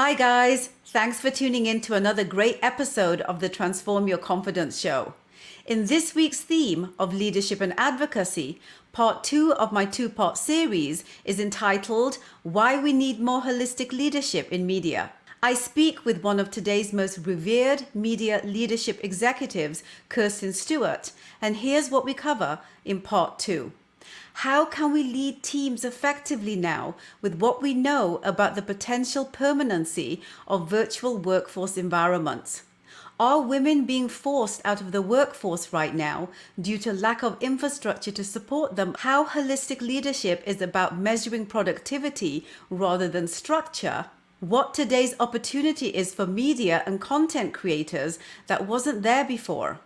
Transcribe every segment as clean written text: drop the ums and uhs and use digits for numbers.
Hi, guys. Thanks for tuning in to another great episode of the Transform Your Confidence show. In this week's theme of leadership and advocacy, part 2 of my 2-part series is entitled Why We Need More Holistic Leadership in Media. I speak with one of today's most revered media leadership executives, Kirstine Stewart, and here's what we cover in part 2. How can we lead teams effectively now with what we know about the potential permanency of virtual workforce environments? Are women being forced out of the workforce right now due to lack of infrastructure to support them? How holistic leadership is about measuring productivity rather than structure? What today's opportunity is for media and content creators that wasn't there before?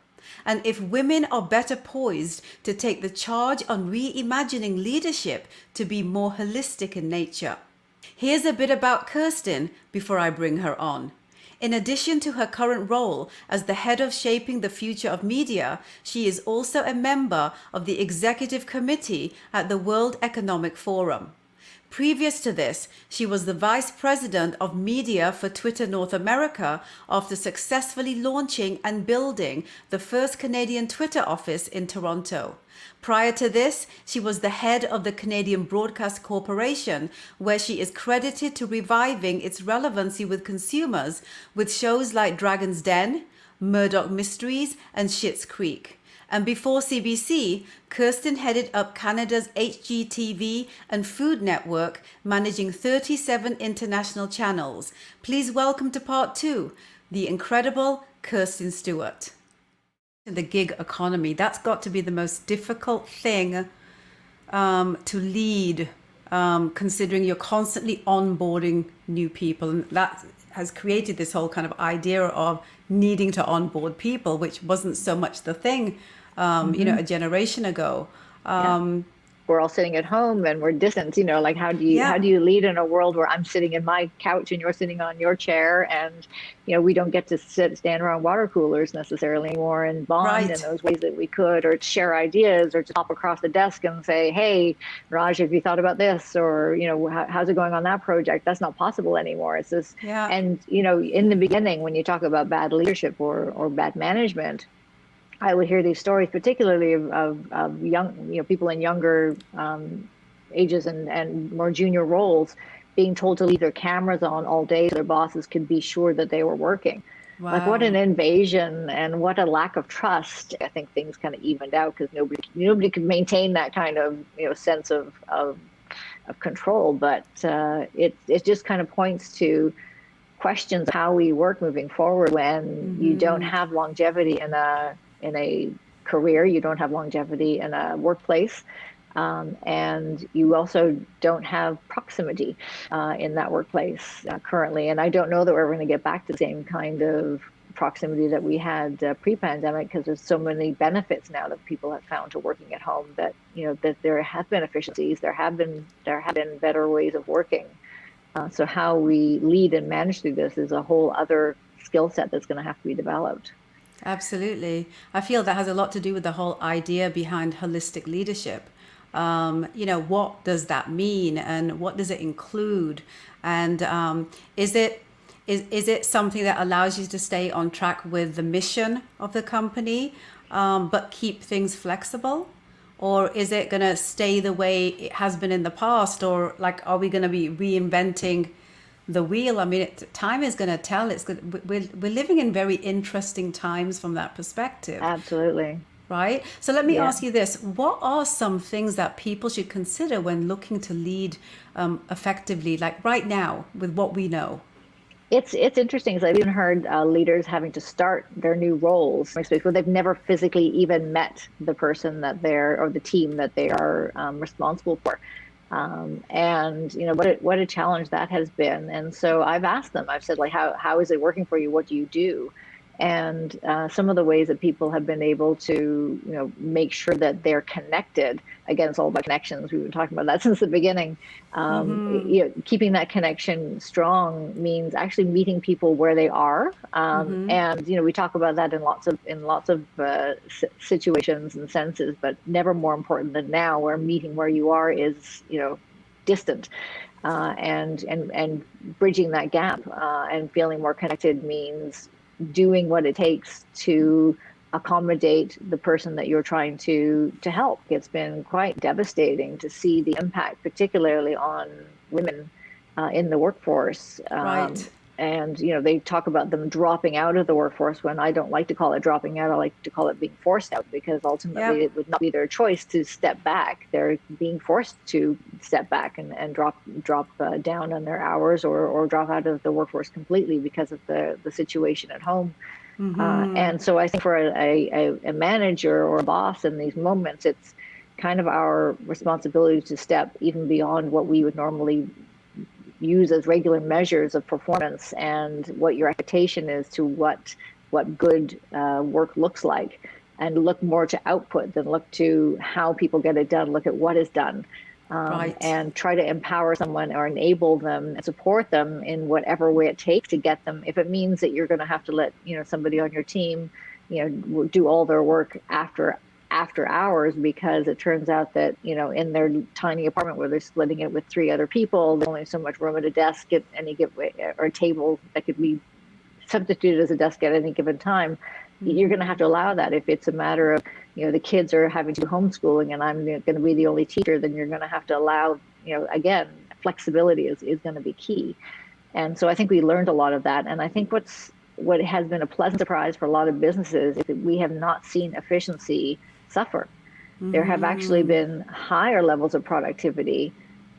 And if women are better poised to take the charge on reimagining leadership to be more holistic in nature. Here's a bit about Kirstine before I bring her on. In addition to her current role as the head of shaping the future of media, she is also a member of the executive committee at the World Economic Forum. Previous to this, she was the Vice President of Media for Twitter North America after successfully launching and building the first Canadian Twitter office in Toronto. Prior to this, she was the head of the Canadian Broadcast Corporation, where she is credited to reviving its relevancy with consumers with shows like Dragon's Den, Murdoch Mysteries, and Schitt's Creek. And before CBC, Kirstine headed up Canada's HGTV and Food Network, managing 37 international channels. Please welcome to part 2, the incredible Kirstine Stewart. The gig economy, that's got to be the most difficult thing to lead, considering you're constantly onboarding new people. And that has created this whole kind of idea of needing to onboard people, which wasn't so much the thing a generation ago. We're all sitting at home and we're distant, like how do you lead in a world where I'm sitting in my couch and you're sitting on your chair, and we don't get to stand around water coolers necessarily anymore and bond in those ways that we could, or share ideas, or just hop across the desk and say, hey, Raj, have you thought about this? Or how's it going on that project? That's not possible anymore. It's this and in the beginning, when you talk about bad leadership or bad management, I would hear these stories, particularly of young, people in younger ages and more junior roles, being told to leave their cameras on all day so their bosses could be sure that they were working. Wow. Like, what an invasion and what a lack of trust. I think things kind of evened out because nobody could maintain that kind of sense of control. But it just kind of points to questions of how we work moving forward when you don't have longevity in a career, you don't have longevity in a workplace, and you also don't have proximity in that workplace currently. And I don't know that we're going to get back to the same kind of proximity that we had pre-pandemic, because there's so many benefits now that people have found to working at home, that that there have been efficiencies, there have been better ways of working. So how we lead and manage through this is a whole other skill set that's going to have to be developed. Absolutely. I feel that has a lot to do with the whole idea behind holistic leadership. What does that mean and what does it include? And is it something that allows you to stay on track with the mission of the company, but keep things flexible? Or is it going to stay the way it has been in the past? Or are we going to be reinventing the wheel? I mean, time is going to tell. We're living in very interesting times from that perspective. Absolutely. Right. So let me ask you this: what are some things that people should consider when looking to lead effectively, like right now, with what we know? It's interesting, because I've even heard leaders having to start their new roles where they've never physically even met the person or the team that they are responsible for. And what a challenge that has been. And so I've asked them, I've said, how is it working for you? What do you do? And some of the ways that people have been able to, make sure that they're connected. Again, it's all about connections. We've been talking about that since the beginning. Keeping that connection strong means actually meeting people where they are. And we talk about that in lots of situations and senses, but never more important than now, where meeting where you are is distant. and bridging that gap and feeling more connected means doing what it takes to accommodate the person that you're trying to help. It's been quite devastating to see the impact, particularly on women in the workforce. Right. And they talk about them dropping out of the workforce, when I don't like to call it dropping out. I like to call it being forced out, because ultimately Yep. it would not be their choice to step back. They're being forced to step back and drop down on their hours, or drop out of the workforce completely because of the situation at home. And so I think for a manager or a boss in these moments, it's kind of our responsibility to step even beyond what we would normally use as regular measures of performance, and what your expectation is to what good work looks like, and look more to output than look to how people get it done. Look at what is done. Right. And try to empower someone or enable them and support them in whatever way it takes to get them. If it means that you're going to have to let somebody on your team do all their work after hours, because it turns out that in their tiny apartment where they're splitting it with 3 other people, there's only so much room at a desk at any given, or a table that could be substituted as a desk at any given time. You're going to have to allow that. If it's a matter of the kids are having to do homeschooling and I'm going to be the only teacher, then you're going to have to allow, again, flexibility is going to be key. And so I think we learned a lot of that. And I think what has been a pleasant surprise for a lot of businesses is that we have not seen efficiency suffer. There have actually been higher levels of productivity.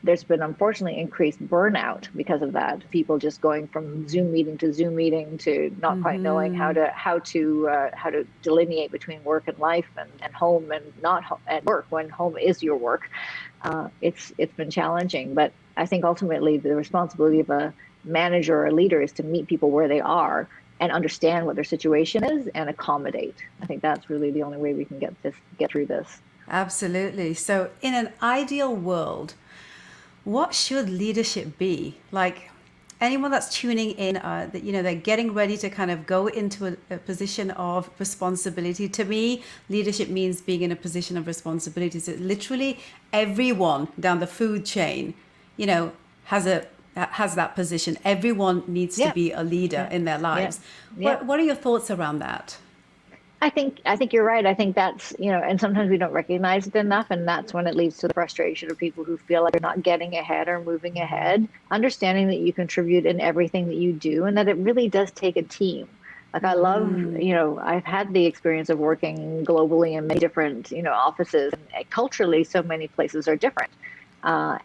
There's been unfortunately increased burnout because of that. People just going from Zoom meeting to Zoom meeting to not quite knowing how to delineate between work and life, and home and not at work when home is your work. It's been challenging, but I think ultimately the responsibility of a manager or a leader is to meet people where they are and understand what their situation is and accommodate. I think that's really the only way we can get through this. Absolutely. So in an ideal world, what should leadership be? Like, anyone that's tuning in, that they're getting ready to kind of go into a position of responsibility. To me, leadership means being in a position of responsibility. So literally everyone down the food chain, has that position. Everyone needs to be a leader in their lives. What are your thoughts around that? I think you're right. I think that's, and sometimes we don't recognize it enough. And that's when it leads to the frustration of people who feel like they're not getting ahead or moving ahead. Understanding that you contribute in everything that you do, and that it really does take a team. Like I love, I've had the experience of working globally in many different, offices, and culturally, so many places are different.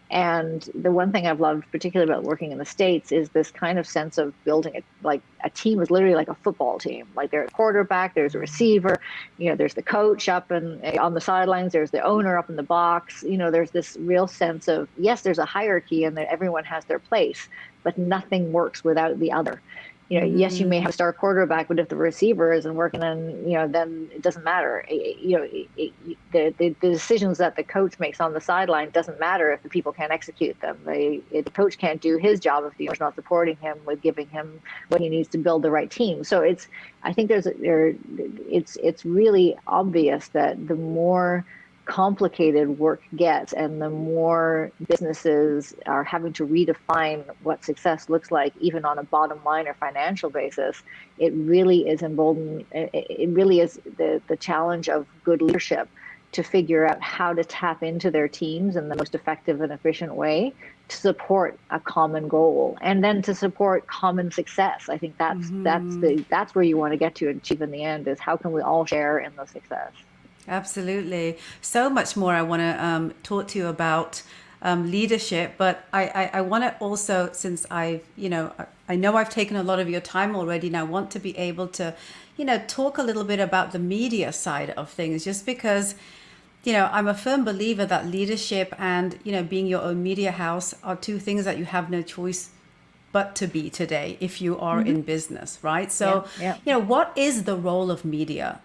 And the one thing I've loved, particularly about working in the States, is this kind of sense of building it. Like a team is literally like a football team. Like there's a quarterback, there's a receiver, there's the coach up and on the sidelines, there's the owner up in the box. There's this real sense of, yes, there's a hierarchy and that everyone has their place, but nothing works without the other. Yes, you may have a star quarterback, but if the receiver isn't working, then then it doesn't matter. The decisions that the coach makes on the sideline doesn't matter if the people can't execute them. The coach can't do his job if the owner's not supporting him with giving him what he needs to build the right team. So I think it's really obvious that the more complicated work gets and the more businesses are having to redefine what success looks like, even on a bottom line or financial basis, it really is emboldened. It really is the challenge of good leadership to figure out how to tap into their teams in the most effective and efficient way to support a common goal, and then to support common success. I think that's where you want to get to achieve in the end, is how can we all share in the success. Absolutely. So much more I want to talk to you about leadership, but I want to also, since I know I've taken a lot of your time already, and I want to be able to, talk a little bit about the media side of things, just because, I'm a firm believer that leadership and, being your own media house are two things that you have no choice but to be today if you are in business, right? So, what is the role of media?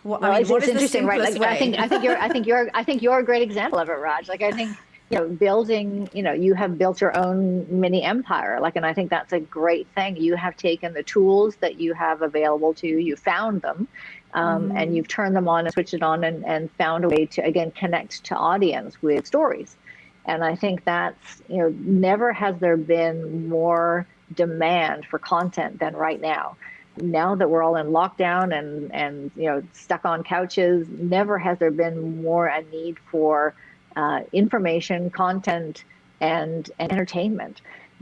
It's interesting, right? Like, I think you're a great example of it, Raj. Like, I think, building, you have built your own mini empire. Like, and I think that's a great thing. You have taken the tools that you have available to you, you found them, and you've turned them on and switched it on and found a way to, again, connect to audience with stories. And I think that's, never has there been more demand for content than right now. Now that we're all in lockdown and stuck on couches, never has there been more a need for information, content, and entertainment.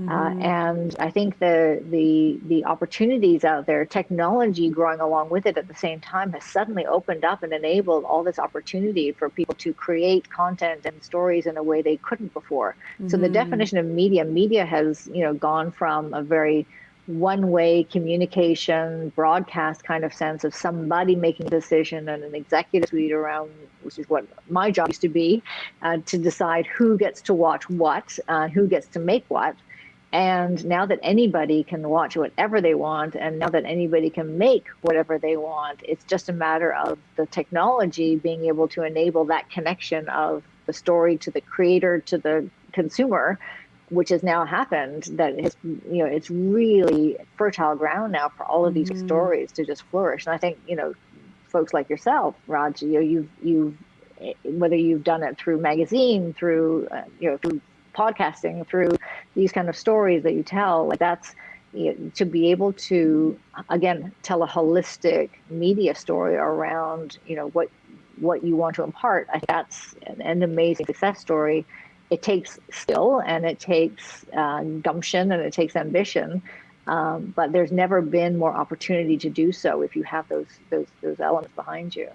And I think the opportunities out there, technology growing along with it at the same time, has suddenly opened up and enabled all this opportunity for people to create content and stories in a way they couldn't before. So the definition of media has gone from a very one-way communication, broadcast kind of sense of somebody making a decision and an executive suite around, which is what my job used to be, to decide who gets to watch what, who gets to make what. And now that anybody can watch whatever they want, and now that anybody can make whatever they want, it's just a matter of the technology being able to enable that connection of the story to the creator, to the consumer, which has now happened, that has, it's really fertile ground now for all of these stories to just flourish. And I think, folks like yourself, Raj, you've whether you've done it through magazine, through, through podcasting, through these kind of stories that you tell, like that's, to be able to, again, tell a holistic media story around, what you want to impart. I think that's an amazing success story. It takes skill and it takes gumption and it takes ambition, but there's never been more opportunity to do so if you have those elements behind you.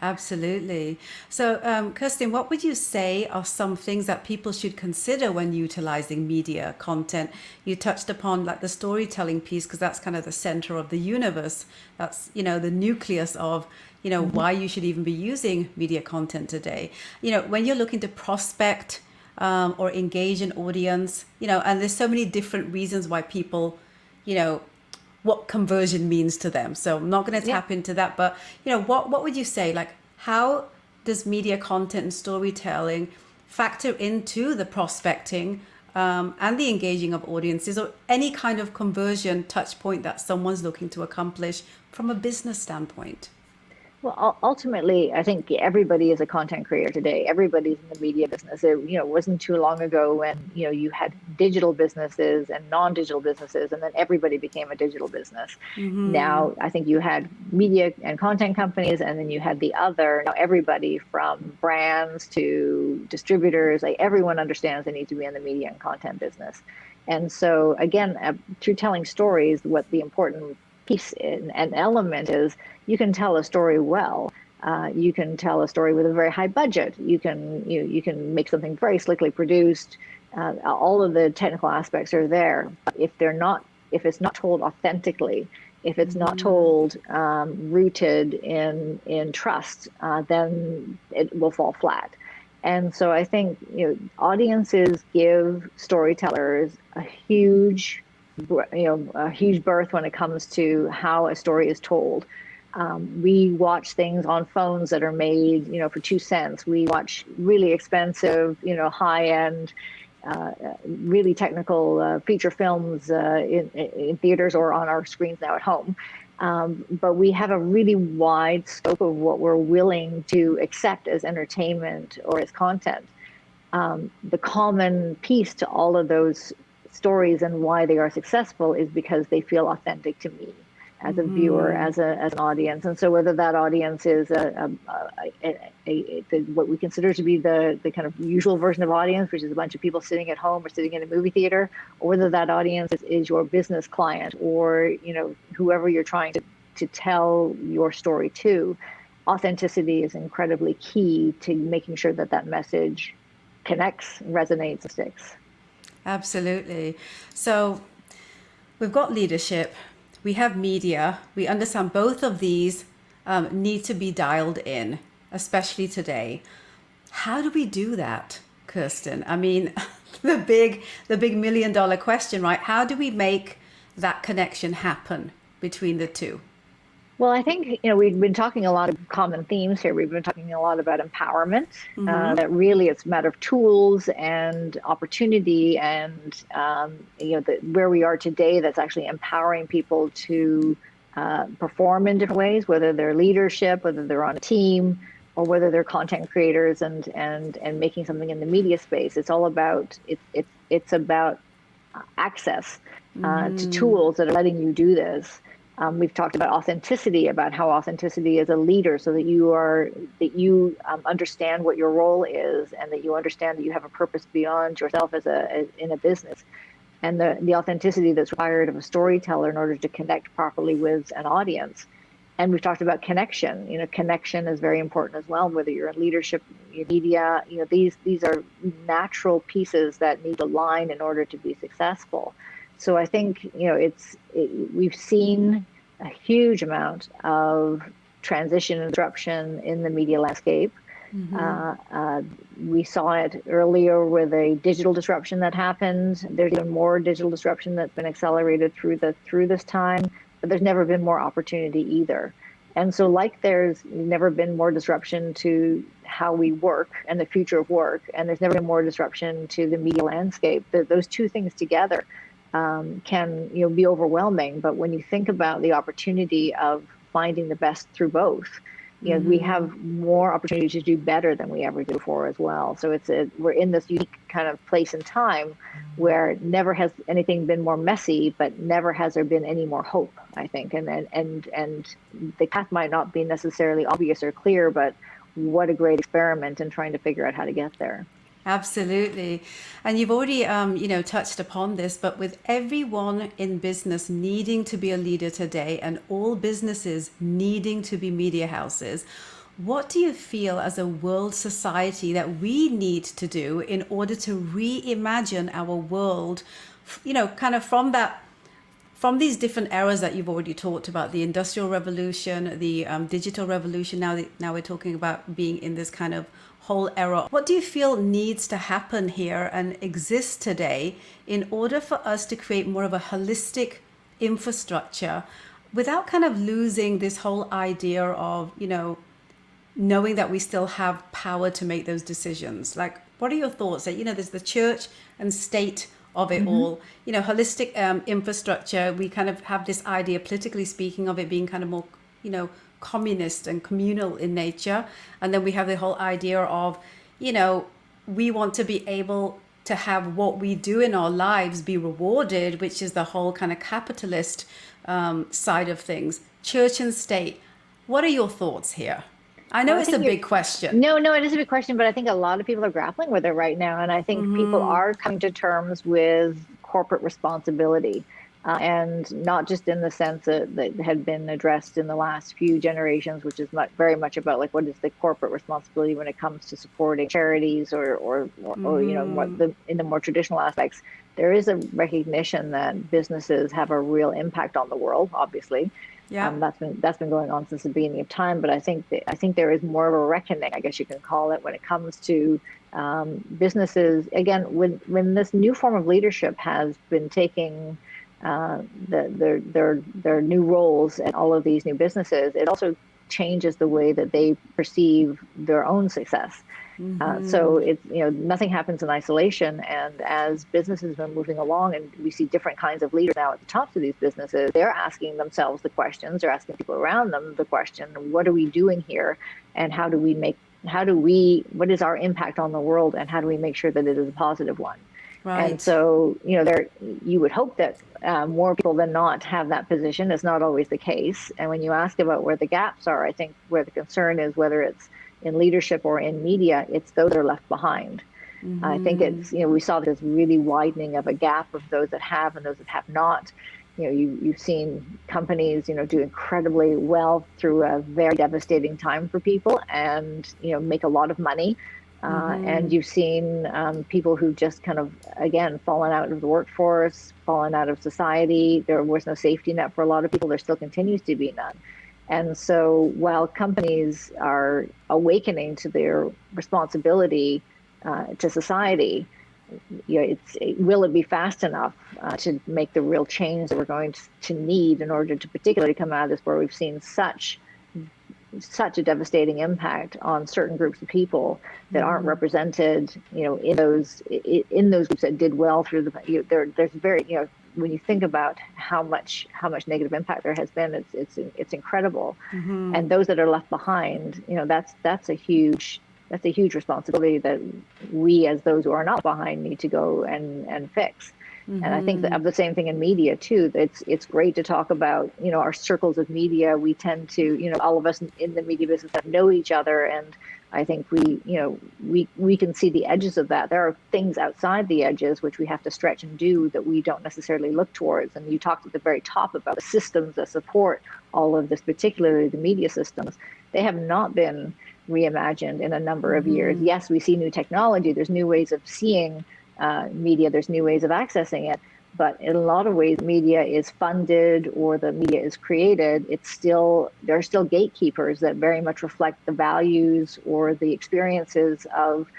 Absolutely. So, Kirstine, what would you say are some things that people should consider when utilizing media content? You touched upon like the storytelling piece, because that's kind of the center of the universe. That's, the nucleus of, why you should even be using media content today. When you're looking to prospect or engage an audience, and there's so many different reasons why people, what conversion means to them. So I'm not going to tap into that, but what would you say? Like, how does media content and storytelling factor into the prospecting and the engaging of audiences, or any kind of conversion touch point that someone's looking to accomplish from a business standpoint? Well, ultimately, I think everybody is a content creator today. Everybody's in the media business. It wasn't too long ago when, you had digital businesses and non-digital businesses, and then everybody became a digital business. Now, I think you had media and content companies, and then you had the other. Now, everybody from brands to distributors, like everyone understands they need to be in the media and content business. And so, again, through telling stories, what the important piece and element is, you can tell a story well. You can tell a story with a very high budget. You can make something very slickly produced. All of the technical aspects are there. But if it's not told authentically, if it's not told rooted in trust, then it will fall flat. And so I think audiences give storytellers a huge berth when it comes to how a story is told. We watch things on phones that are made, for 2 cents. We watch really expensive, high-end, really technical feature films in theaters or on our screens now at home. But we have a really wide scope of what we're willing to accept as entertainment or as content. The common piece to all of those stories and why they are successful is because they feel authentic to me as a viewer, as an audience. And so whether that audience is what we consider to be the kind of usual version of audience, which is a bunch of people sitting at home or sitting in a movie theater, or whether that audience is your business client or whoever you're trying to tell your story to, authenticity is incredibly key to making sure that message connects, resonates, and sticks. Absolutely. So we've got leadership, we have media, we understand both of these need to be dialed in, especially today. How do we do that, Kirstine? I mean, the big $1 million question, right? How do we make that connection happen between the two? Well, I think, we've been talking a lot of common themes here. We've been talking a lot about empowerment, that really it's a matter of tools and opportunity and, where we are today, that's actually empowering people to perform in different ways, whether they're leadership, whether they're on a team, or whether they're content creators and making something in the media space. It's all about it's about access to tools that are letting you do this. We've talked about authenticity, about how authenticity is a leader, so that you understand what your role is, and that you understand that you have a purpose beyond yourself in a business, and the authenticity that's required of a storyteller in order to connect properly with an audience. And we've talked about connection. Connection is very important as well, whether you're in leadership, media. These are natural pieces that need to align in order to be successful. So I think we've seen a huge amount of transition and disruption in the media landscape. We saw it earlier with a digital disruption that happened. There's even more digital disruption that's been accelerated through this time. But there's never been more opportunity either. And so there's never been more disruption to how we work and the future of work, and there's never been more disruption to the media landscape. Those two things together can be overwhelming. But when you think about the opportunity of finding the best through both, we have more opportunity to do better than we ever did before as well. So we're in this unique kind of place and time where never has anything been more messy, but never has there been any more hope, I think. And the path might not be necessarily obvious or clear, but what a great experiment in trying to figure out how to get there. Absolutely. And you've already, touched upon this, but with everyone in business needing to be a leader today and all businesses needing to be media houses, what do you feel as a world society that we need to do in order to reimagine our world, kind of from these different eras that you've already talked about, the Industrial Revolution, the digital revolution, now we're talking about being in this kind of whole era. What do you feel needs to happen here and exist today in order for us to create more of a holistic infrastructure without kind of losing this whole idea of, knowing that we still have power to make those decisions? Like, what are your thoughts that, there's the church and state of it all, holistic infrastructure. We kind of have this idea, politically speaking, of it being kind of more, communist and communal in nature. And then we have the whole idea of, we want to be able to have what we do in our lives be rewarded, which is the whole kind of capitalist side of things. Church and state. What are your thoughts here? I know it's a big question. No, it is a big question, but I think a lot of people are grappling with it right now. And I think people are coming to terms with corporate responsibility. And not just in the sense that had been addressed in the last few generations, which is very much about what is the corporate responsibility when it comes to supporting charities or in the more traditional aspects. There is a recognition that businesses have a real impact on the world, obviously. Yeah, that's been going on since the beginning of time. But I think there is more of a reckoning, I guess you can call it, when it comes to businesses. Again, when this new form of leadership has been taking their new roles and all of these new businesses, it also changes the way that they perceive their own success. So it's nothing happens in isolation, and as businesses have been moving along and we see different kinds of leaders now at the tops of these businesses, they're asking themselves the questions, they're asking people around them the question, what are we doing here, and what is our impact on the world, and how do we make sure that it is a positive one? Right. And so, you would hope that more people than not have that position. It's not always the case. And when you ask about where the gaps are, I think where the concern is, whether it's in leadership or in media, it's those that are left behind. I think it's, we saw this really widening of a gap of those that have and those that have not. You've seen companies, do incredibly well through a very devastating time for people and, make a lot of money. And you've seen people who just kind of, again, fallen out of the workforce, fallen out of society. There was no safety net for a lot of people. There still continues to be none. And so while companies are awakening to their responsibility to society, will it be fast enough to make the real change that we're going to need in order to particularly come out of this, where we've seen such a devastating impact on certain groups of people that aren't represented, in those groups that did well through there's very, when you think about how much negative impact there has been, it's incredible. And those that are left behind, that's a huge responsibility that we, as those who are not behind, need to go and fix. And I think that of the same thing in media too. It's great to talk about, our circles of media. We tend to, all of us in the media business know each other, and I think we can see the edges of that. There are things outside the edges which we have to stretch and do that we don't necessarily look towards. And you talked at the very top about the systems that support all of this, particularly the media systems. They have not been reimagined in a number of years. Yes, we see new technology. There's new ways of seeing media. There's new ways of accessing it. But in a lot of ways, media is funded or the media is created. There are still gatekeepers that very much reflect the values or the experiences of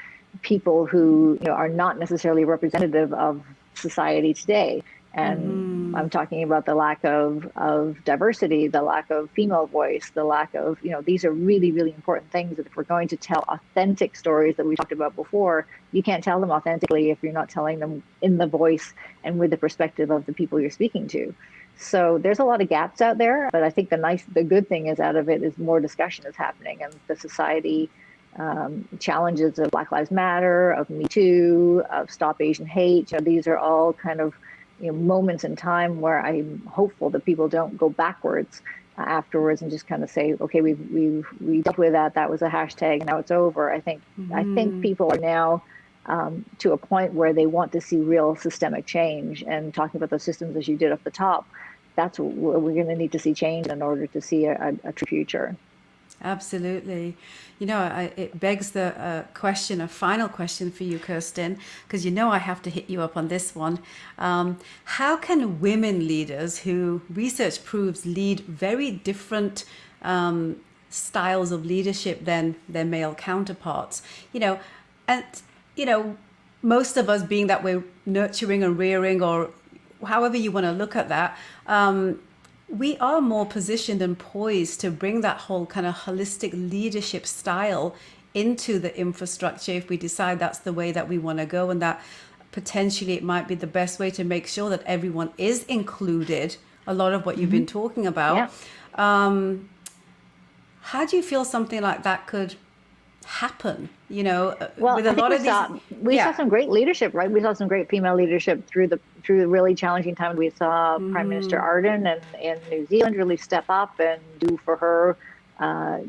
people who are not necessarily representative of society today. And I'm talking about the lack of diversity, the lack of female voice, the lack of, these are really, really important things that if we're going to tell authentic stories that we talked about before, you can't tell them authentically if you're not telling them in the voice and with the perspective of the people you're speaking to. So there's a lot of gaps out there, but I think the good thing is out of it is more discussion is happening, and the society challenges of Black Lives Matter, of Me Too, of Stop Asian Hate. These are all kind of moments in time where I'm hopeful that people don't go backwards afterwards and just kind of say, okay, we dealt with that. That was a hashtag, and now it's over. I think people are now to a point where they want to see real systemic change. And talking about those systems as you did off the top, that's what we're going to need to see change in order to see a true future. Absolutely. It begs the question, a final question for you, Kirstine, because I have to hit you up on this one. How can women leaders who research proves lead very different styles of leadership than their male counterparts? Most of us being that we're nurturing and rearing, or however you want to look at that, we are more positioned and poised to bring that whole kind of holistic leadership style into the infrastructure if we decide that's the way that we want to go, and that potentially it might be the best way to make sure that everyone is included. A lot of what you've been talking about. Yeah. How do you feel something like that could happen? Well, with a lot of we saw some great leadership, right? We saw some great female leadership through the really challenging time. We saw Prime Minister Ardern in New Zealand really step up and do for her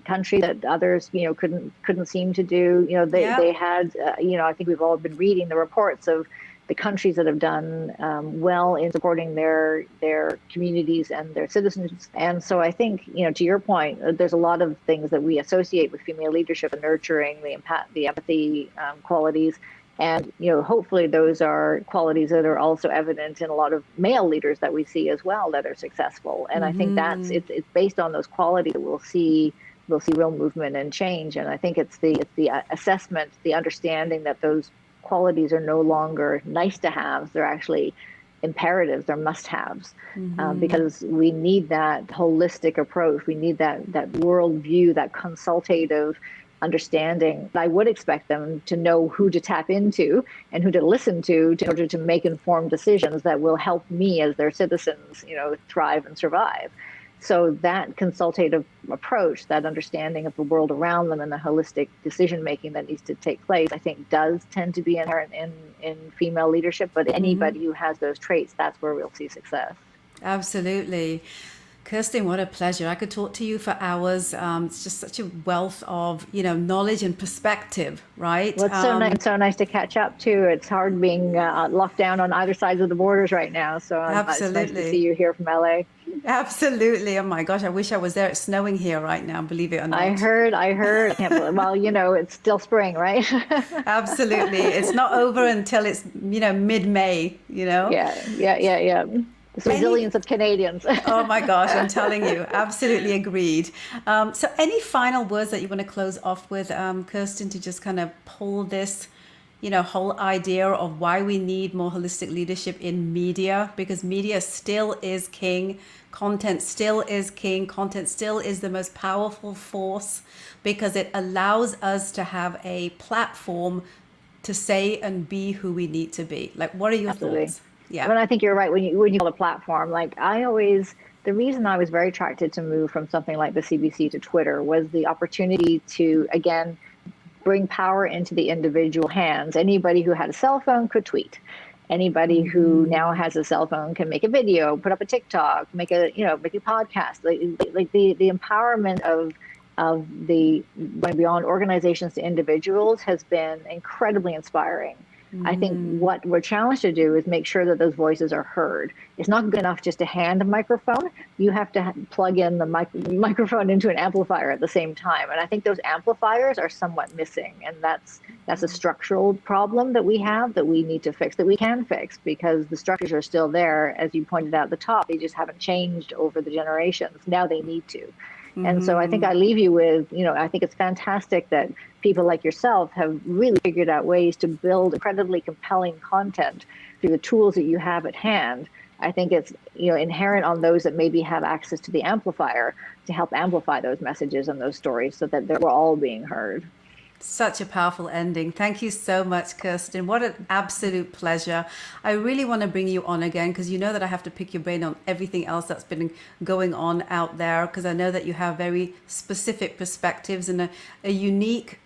country that others, couldn't seem to do. They had, I think we've all been reading the reports of the countries that have done well in supporting their communities and their citizens. And so I think, to your point, there's a lot of things that we associate with female leadership and nurturing, the empathy qualities. And, hopefully those are qualities that are also evident in a lot of male leaders that we see as well that are successful. And I think it's based on those qualities that we'll see real movement and change. And I think it's the assessment, the understanding that those qualities are no longer nice to have. They're actually imperatives, they're must-haves, because we need that holistic approach. We need that worldview, that consultative understanding. I would expect them to know who to tap into and who to listen to in order to make informed decisions that will help me as their citizens, thrive and survive. So that consultative approach, that understanding of the world around them and the holistic decision-making that needs to take place, I think does tend to be inherent in female leadership. But anybody who has those traits, that's where we'll see success. Absolutely. Kirstine, what a pleasure. I could talk to you for hours. It's just such a wealth of, knowledge and perspective, right? Well, it's so nice to catch up too. It's hard being locked down on either sides of the borders right now. So absolutely. It's nice to see you here from LA. Absolutely. Oh my gosh, I wish I was there. It's snowing here right now, believe it or not. I heard. I can't believe, well, it's still spring, right? Absolutely. It's not over until it's, mid-May, Yeah. The resilience of Canadians. Oh my gosh, I'm telling you, absolutely agreed. So any final words that you want to close off with, Kirstine, to just kind of pull this, whole idea of why we need more holistic leadership in media? Because media still is king. Content still is king. Content still is the most powerful force because it allows us to have a platform to say and be who we need to be. Like, what are your thoughts? Yeah. I mean, I think you're right when you call a platform. Like the reason I was very attracted to move from something like the CBC to Twitter was the opportunity to, again, bring power into the individual hands. Anybody who had a cell phone could tweet. Anybody who now has a cell phone can make a video, put up a TikTok, make a podcast. Like the empowerment of the going beyond organizations to individuals has been incredibly inspiring. I think what we're challenged to do is make sure that those voices are heard. It's not good enough just to hand a microphone. You have to plug in the microphone into an amplifier at the same time. And I think those amplifiers are somewhat missing. And that's a structural problem that we have that we need to fix, that we can fix, because the structures are still there. As you pointed out at the top, they just haven't changed over the generations. Now they need to. And so I think I leave you with, I think it's fantastic that people like yourself have really figured out ways to build incredibly compelling content through the tools that you have at hand. I think it's, inherent on those that maybe have access to the amplifier to help amplify those messages and those stories so that we're all being heard. Such a powerful ending. Thank you so much, Kirstine. What an absolute pleasure. I really want to bring you on again because you know that I have to pick your brain on everything else that's been going on out there, because I know that you have very specific perspectives and a unique,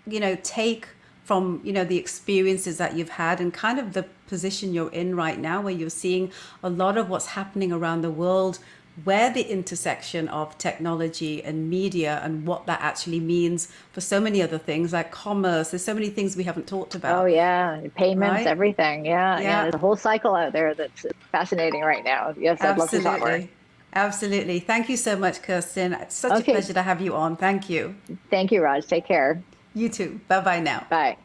take from, the experiences that you've had and kind of the position you're in right now, where you're seeing a lot of what's happening around the world, where the intersection of technology and media and what that actually means for so many other things like commerce. There's so many things we haven't talked about. Oh yeah, payments, right? Everything. Yeah. There's a whole cycle out there that's fascinating right now. Yes, I'd love to talk more. Absolutely. Thank you so much, Kirstine. It's such a pleasure to have you on. Thank you. Thank you, Raj. Take care. You too. Bye-bye now. Bye.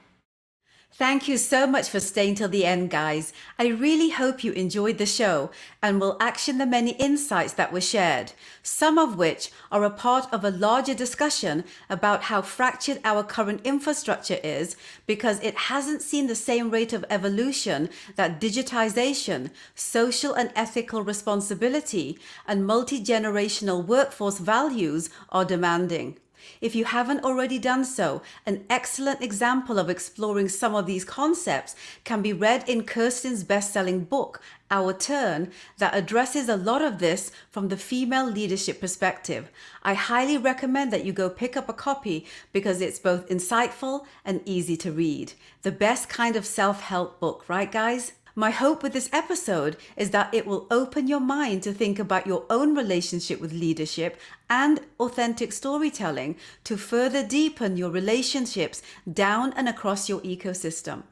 Thank you so much for staying till the end, guys. I really hope you enjoyed the show and will action the many insights that were shared, some of which are a part of a larger discussion about how fractured our current infrastructure is because it hasn't seen the same rate of evolution that digitization, social and ethical responsibility, and multi-generational workforce values are demanding. If you haven't already done so, an excellent example of exploring some of these concepts can be read in Kirstine's best-selling book, Our Turn, that addresses a lot of this from the female leadership perspective. I highly recommend that you go pick up a copy because it's both insightful and easy to read. The best kind of self-help book, right, guys? My hope with this episode is that it will open your mind to think about your own relationship with leadership and authentic storytelling to further deepen your relationships down and across your ecosystem.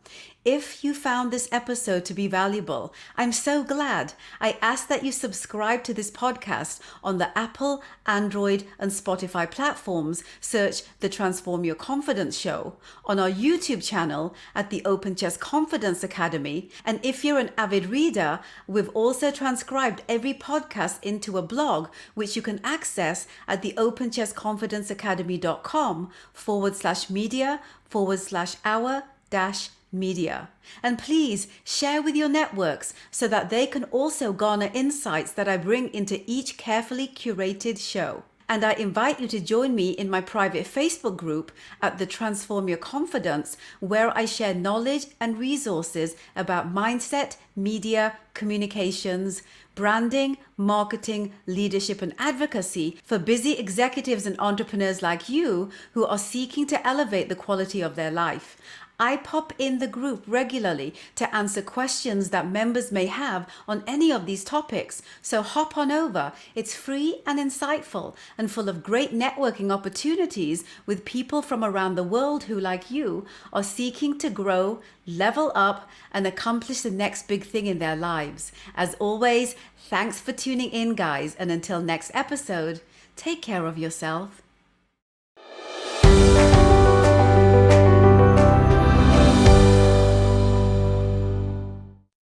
If you found this episode to be valuable, I'm so glad. I ask that you subscribe to this podcast on the Apple, Android, and Spotify platforms. Search the Transform Your Confidence Show, on our YouTube channel at the Open Chess Confidence Academy. And if you're an avid reader, we've also transcribed every podcast into a blog, which you can access at the openchessconfidence.academy.com/media/our-media. And please share with your networks so that they can also garner insights that I bring into each carefully curated show. And I invite you to join me in my private Facebook group at the Transform Your Confidence, where I share knowledge and resources about mindset, media, communications, branding, marketing, leadership, and advocacy for busy executives and entrepreneurs like you who are seeking to elevate the quality of their life. I pop in the group regularly to answer questions that members may have on any of these topics, so hop on over. It's free and insightful and full of great networking opportunities with people from around the world who, like you, are seeking to grow, level up, and accomplish the next big thing in their lives. As always, thanks for tuning in, guys, and until next episode, take care of yourself.